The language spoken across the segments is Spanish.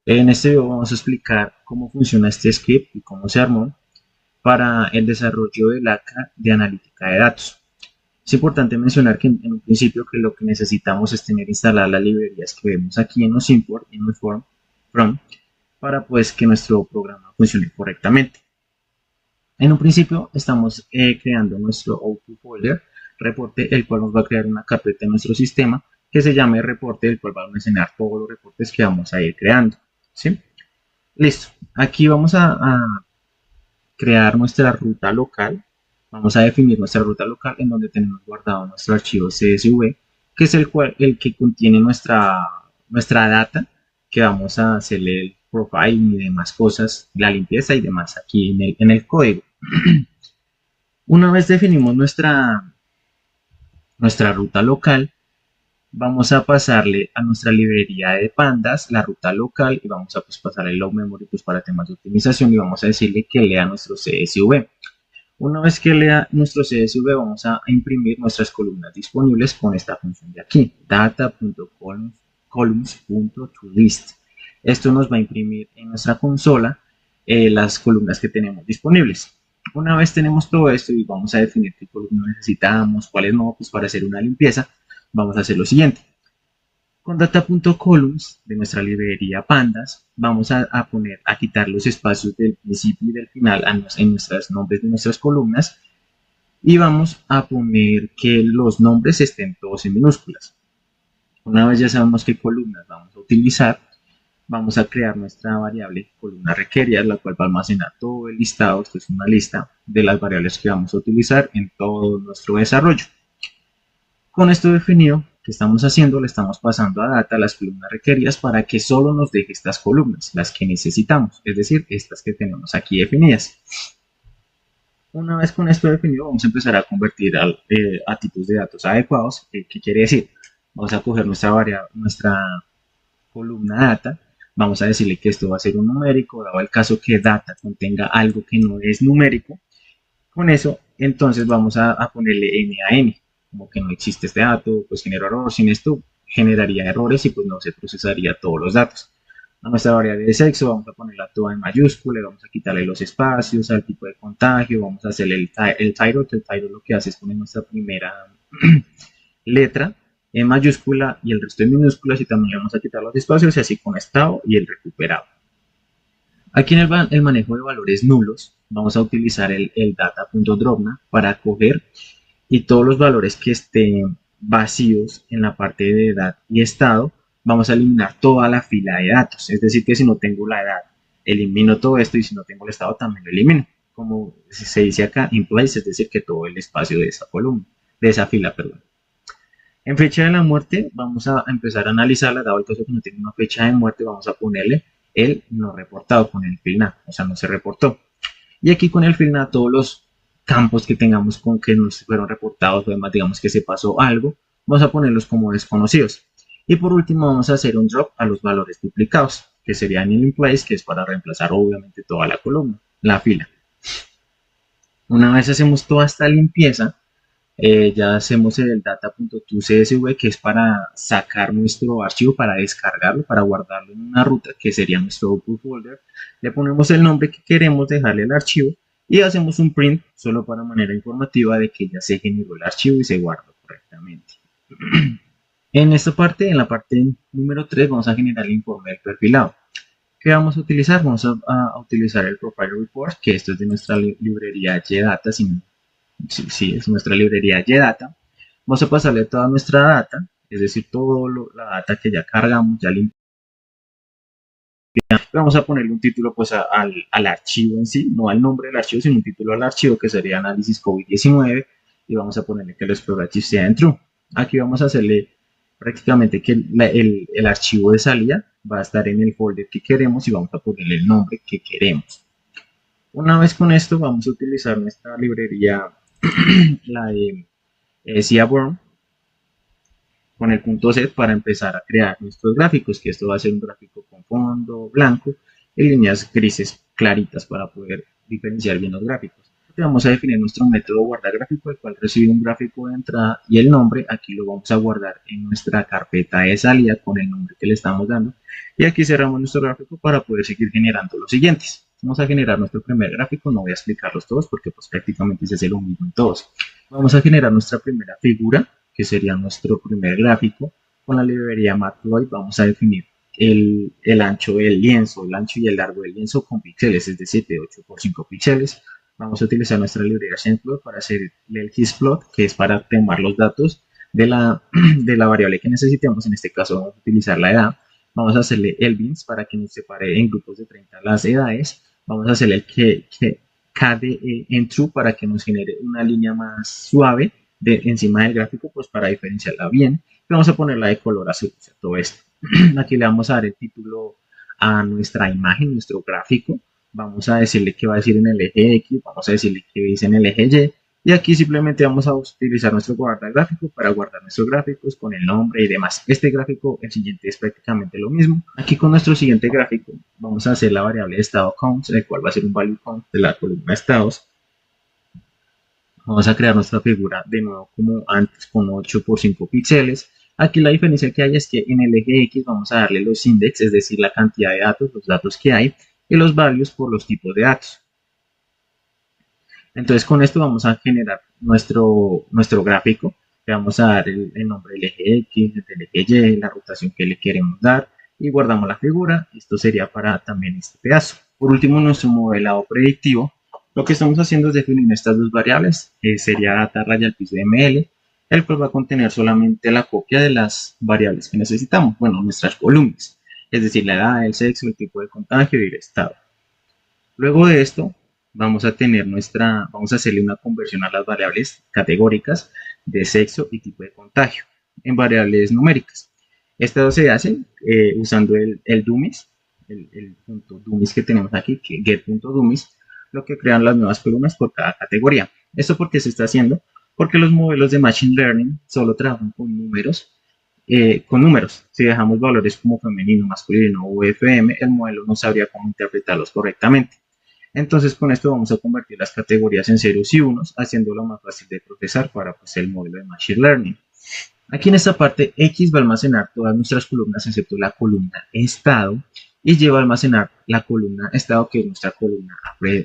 En este video vamos a explicar cómo funciona este script y cómo se armó para el desarrollo del ACA de analítica de datos. Es importante mencionar que en un principio que lo que necesitamos es tener instaladas las librerías que vemos aquí en los import y en los from para pues que nuestro programa funcione correctamente. En un principio estamos creando nuestro output folder reporte, el cual nos va a crear una carpeta en nuestro sistema que se llame reporte, el cual va a almacenar todos los reportes que vamos a ir creando. ¿Sí? Listo. Aquí vamos a crear nuestra ruta local. Vamos a definir nuestra ruta local en donde tenemos guardado nuestro archivo CSV, que es el que contiene nuestra data, que vamos a hacerle el profiling y demás cosas, la limpieza y demás aquí en el código. Una vez definimos nuestra ruta local, vamos a pasarle a nuestra librería de pandas la ruta local y vamos a pues, pasarle el log memory pues, para temas de optimización y vamos a decirle que lea nuestro CSV. Una vez que lea nuestro CSV, vamos a imprimir nuestras columnas disponibles con esta función de aquí, data.columns.toList. Esto nos va a imprimir en nuestra consola las columnas que tenemos disponibles. Una vez tenemos todo esto y vamos a definir qué columnas necesitamos, cuáles no, pues para hacer una limpieza, vamos a hacer lo siguiente. Con data.columns de nuestra librería pandas vamos a quitar los espacios del principio y del final en nuestros nombres de nuestras columnas y vamos a poner que los nombres estén todos en minúsculas. Una vez ya sabemos qué columnas vamos a utilizar, vamos a crear nuestra variable columna requeridas, la cual va a almacenar todo el listado. Esto es una lista de las variables que vamos a utilizar en todo nuestro desarrollo. Con esto definido, que estamos haciendo, le estamos pasando a data las columnas requeridas para que solo nos deje estas columnas, las que necesitamos, es decir, estas que tenemos aquí definidas. Una vez con esto definido, vamos a empezar a convertir a tipos de datos adecuados. ¿Qué quiere decir? Vamos a coger nuestra columna data, vamos a decirle que esto va a ser un numérico, dado el caso que data contenga algo que no es numérico. Con eso, entonces vamos a ponerle n a n, como que no existe este dato, pues genera error. Sin esto generaría errores y pues no se procesaría todos los datos. A nuestra variable de sexo vamos a ponerla toda en mayúscula, vamos a quitarle los espacios, al tipo de contagio, vamos a hacerle el title, que el title lo que hace es poner nuestra primera letra en mayúscula y el resto en minúsculas, y también le vamos a quitar los espacios y así con estado y el recuperado. Aquí en el manejo de valores nulos vamos a utilizar el data.dropna para coger y todos los valores que estén vacíos en la parte de edad y estado, vamos a eliminar toda la fila de datos. Es decir, que si no tengo la edad, elimino todo esto, y si no tengo el estado, también lo elimino. Como se dice acá, in place, es decir, que todo el espacio de esa columna, de esa fila, perdón. En fecha de la muerte, vamos a empezar a analizarla, dado el caso que no tiene una fecha de muerte, vamos a ponerle el no reportado con el FILNA, o sea, no se reportó. Y aquí con el FILNA, todos los campos que tengamos con que nos fueron reportados, o además digamos que se pasó algo, vamos a ponerlos como desconocidos. Y por último vamos a hacer un drop a los valores duplicados, que serían el in place, que es para reemplazar obviamente toda la columna, la fila. Una vez hacemos toda esta limpieza, ya hacemos el data.toCSV, que es para sacar nuestro archivo, para descargarlo, para guardarlo en una ruta, que sería nuestro output folder. Le ponemos el nombre que queremos dejarle al archivo y hacemos un print solo para manera informativa de que ya se generó el archivo y se guardó correctamente. En esta parte, en la parte número 3, vamos a generar el informe del perfilado. ¿Qué vamos a utilizar? Vamos a utilizar el Profile Report, que esto es de nuestra librería JData, sí, es nuestra librería JData. Vamos a pasarle toda nuestra data, es decir, toda la data que ya cargamos, ya limpiamos. Vamos a ponerle un título pues al archivo en sí, no al nombre del archivo, sino un título al archivo que sería análisis COVID-19, y vamos a ponerle que el explorative sea en true. Aquí vamos a hacerle prácticamente que el archivo de salida va a estar en el folder que queremos y vamos a ponerle el nombre que queremos. Una vez con esto vamos a utilizar nuestra librería, la de Seaborn, con el punto set para empezar a crear nuestros gráficos, que esto va a ser un gráfico con fondo blanco y líneas grises claritas para poder diferenciar bien los gráficos. vamos a definir nuestro método guardar gráfico, el cual recibe un gráfico de entrada y el nombre. Aquí lo vamos a guardar en nuestra carpeta de salida con el nombre que le estamos dando. Y aquí cerramos nuestro gráfico para poder seguir generando los siguientes. Vamos a generar nuestro primer gráfico, no voy a explicarlos todos porque pues prácticamente se hace lo mismo en todos. Vamos a generar nuestra primera figura, que sería nuestro primer gráfico. Con la librería Matplotlib vamos a definir el ancho del lienzo, el ancho y el largo del lienzo con píxeles, es decir, de 8 por 5 píxeles. Vamos a utilizar nuestra librería ShadePlot para hacer el histplot, que es para tomar los datos de la variable que necesitemos. En este caso vamos a utilizar la edad. Vamos a hacerle el bins para que nos separe en grupos de 30 las edades. Vamos a hacerle el KDE en true para que nos genere una línea más suave encima del gráfico, pues para diferenciarla bien. Y vamos a ponerla de color azul, o sea, todo esto. Aquí le vamos a dar el título a nuestra imagen, nuestro gráfico. Vamos a decirle qué va a decir en el eje X, vamos a decirle qué dice en el eje Y. Y aquí simplemente vamos a utilizar nuestro guardar gráfico para guardar nuestros gráficos con el nombre y demás. Este gráfico, el siguiente es prácticamente lo mismo. Aquí con nuestro siguiente gráfico vamos a hacer la variable de estado count, el cual va a ser un value count de la columna estados. Vamos a crear nuestra figura de nuevo como antes con 8 por 5 píxeles. Aquí la diferencia que hay es que en el eje X vamos a darle los index, es decir, la cantidad de datos, los datos que hay, y los values por los tipos de datos. Entonces con esto vamos a generar nuestro gráfico. Le vamos a dar el nombre del eje X, del eje Y, la rotación que le queremos dar y guardamos la figura. Esto sería para también este pedazo. Por último, nuestro modelado predictivo. Lo que estamos haciendo es definir estas dos variables, que sería data raya al piso de ml, el cual va a contener solamente la copia de las variables que necesitamos, bueno, nuestras columnas, es decir, la edad, el sexo, el tipo de contagio y el estado. Luego de esto, vamos a hacerle una conversión a las variables categóricas de sexo y tipo de contagio en variables numéricas. Esto se hace usando el dummies, el punto dummies que tenemos aquí, que get.dummies, lo que crean las nuevas columnas por cada categoría. ¿Esto por qué se está haciendo? Porque los modelos de Machine Learning solo trabajan con números. Si dejamos valores como femenino, masculino o FM, el modelo no sabría cómo interpretarlos correctamente. Entonces con esto vamos a convertir las categorías en ceros y unos, haciéndolo más fácil de procesar para pues, el modelo de Machine Learning. Aquí en esta parte X va a almacenar todas nuestras columnas excepto la columna estado y lleva a almacenar la columna estado, que es nuestra columna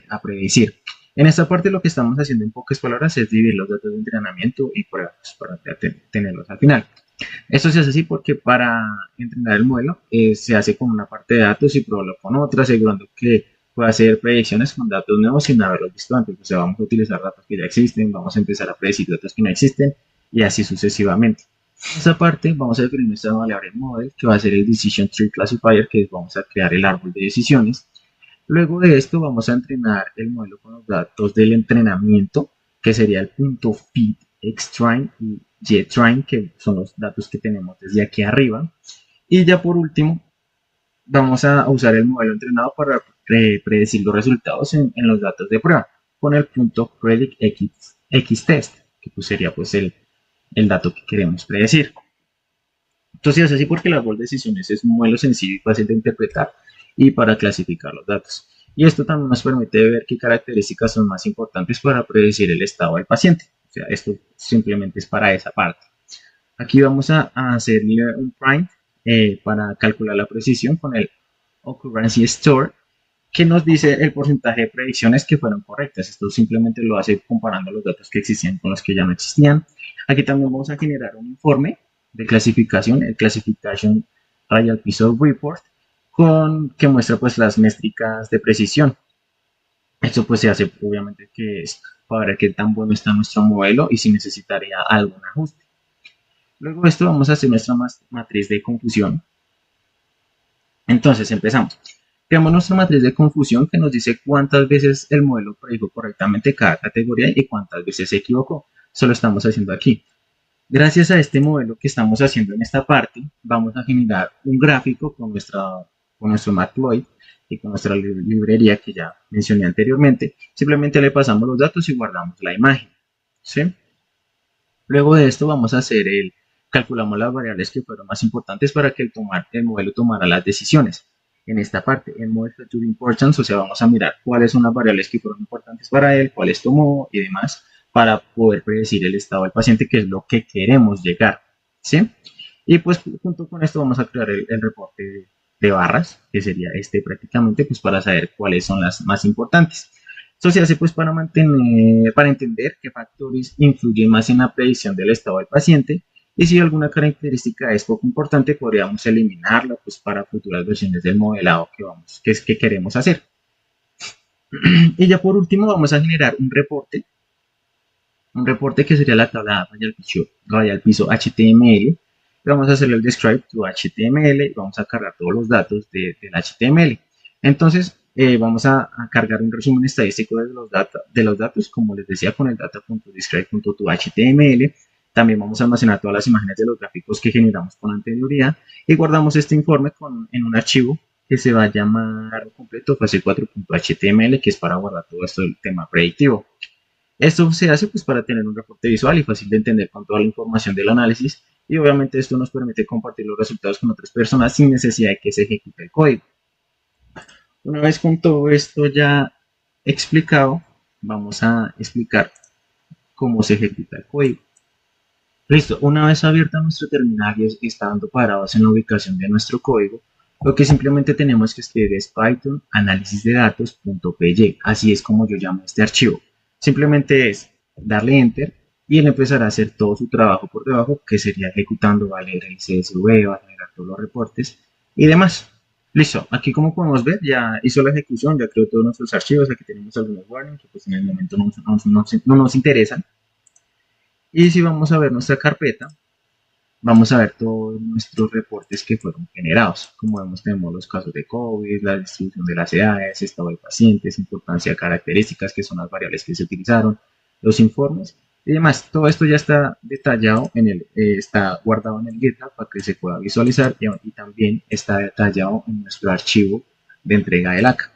a predecir. En esta parte lo que estamos haciendo en pocas palabras es dividir los datos de entrenamiento y pruebas para tenerlos al final. Esto se hace así porque para entrenar el modelo se hace con una parte de datos y probarlo con otra, asegurando que pueda hacer predicciones con datos nuevos sin haberlos visto antes. O sea, vamos a utilizar datos que ya existen, vamos a empezar a predecir datos que no existen y así sucesivamente. En esta parte vamos a definir nuestra variable model, que va a ser el decision tree classifier, que vamos a crear el árbol de decisiones. Luego de esto vamos a entrenar el modelo con los datos del entrenamiento, que sería el punto feed, xtrain y ytrain, que son los datos que tenemos desde aquí arriba. Y ya por último, vamos a usar el modelo entrenado para predecir los resultados en los datos de prueba, con el punto predict xtest, que pues sería pues el dato que queremos predecir. Entonces es así porque el árbol de decisiones es un modelo sencillo y fácil de interpretar y para clasificar los datos. Y esto también nos permite ver qué características son más importantes para predecir el estado del paciente. O sea, esto simplemente es para esa parte. Aquí vamos a hacerle un print para calcular la precisión con el Occurrence Store, que nos dice el porcentaje de predicciones que fueron correctas. Esto simplemente lo hace comparando los datos que existían con los que ya no existían. Aquí también vamos a generar un informe de clasificación, el Classification Radial Piso Report, que muestra pues las métricas de precisión. Esto pues se hace obviamente que es para ver qué tan bueno está nuestro modelo y si necesitaría algún ajuste. Luego de esto vamos a hacer nuestra matriz de confusión. Entonces empezamos. Creamos nuestra matriz de confusión que nos dice cuántas veces el modelo predijo correctamente cada categoría y cuántas veces se equivocó. Eso lo estamos haciendo aquí. Gracias a este modelo que estamos haciendo en esta parte, vamos a generar un gráfico con nuestro Matplotlib y con nuestra librería que ya mencioné anteriormente. Simplemente le pasamos los datos y guardamos la imagen, ¿sí? Luego de esto vamos a hacer calculamos las variables que fueron más importantes para que el modelo tomara las decisiones. en esta parte, en Mode Feature Importance, o sea, vamos a mirar cuáles son las variables que fueron importantes para él, cuáles tomó y demás, para poder predecir el estado del paciente, que es lo que queremos llegar, ¿sí? Y pues junto con esto vamos a crear el reporte de barras, que sería este prácticamente, pues para saber cuáles son las más importantes. Esto se hace pues para mantener, para entender qué factores influyen más en la predicción del estado del paciente y si alguna característica es poco importante podríamos eliminarla pues para futuras versiones del modelado que queremos hacer. Y ya por último vamos a generar un reporte que sería la tabla raya al piso HTML. Vamos a hacer el describe to HTML y vamos a cargar todos los datos del HTML. Entonces, vamos a cargar un resumen estadístico de los datos, como les decía, con el data.describe.toHTML. También vamos a almacenar todas las imágenes de los gráficos que generamos con anterioridad y guardamos este informe en un archivo que se va a llamar completo fase 4.html, que es para guardar todo esto del tema predictivo. Esto se hace pues para tener un reporte visual y fácil de entender con toda la información del análisis, y obviamente esto nos permite compartir los resultados con otras personas sin necesidad de que se ejecute el código. Una vez con todo esto ya explicado, vamos a explicar cómo se ejecuta el código. Listo, una vez abierta nuestro terminal y estando parados en la ubicación de nuestro código, lo que simplemente tenemos que escribir es Python análisis de datos.py. Así es como yo llamo este archivo. Simplemente es darle enter y él empezará a hacer todo su trabajo por debajo, que sería ejecutando, va a leer el CSV, va a generar todos los reportes y demás. Listo, aquí como podemos ver ya hizo la ejecución, ya creó todos nuestros archivos. Aquí tenemos algunos warnings que pues en el momento no nos interesan. Y si vamos a ver nuestra carpeta, vamos a ver todos nuestros reportes que fueron generados. Como vemos, tenemos los casos de COVID, la distribución de las edades, estado de pacientes, importancia, características, que son las variables que se utilizaron, los informes y demás. Todo esto ya está detallado está guardado en el GitHub para que se pueda visualizar, y también está detallado en nuestro archivo de entrega del ACA.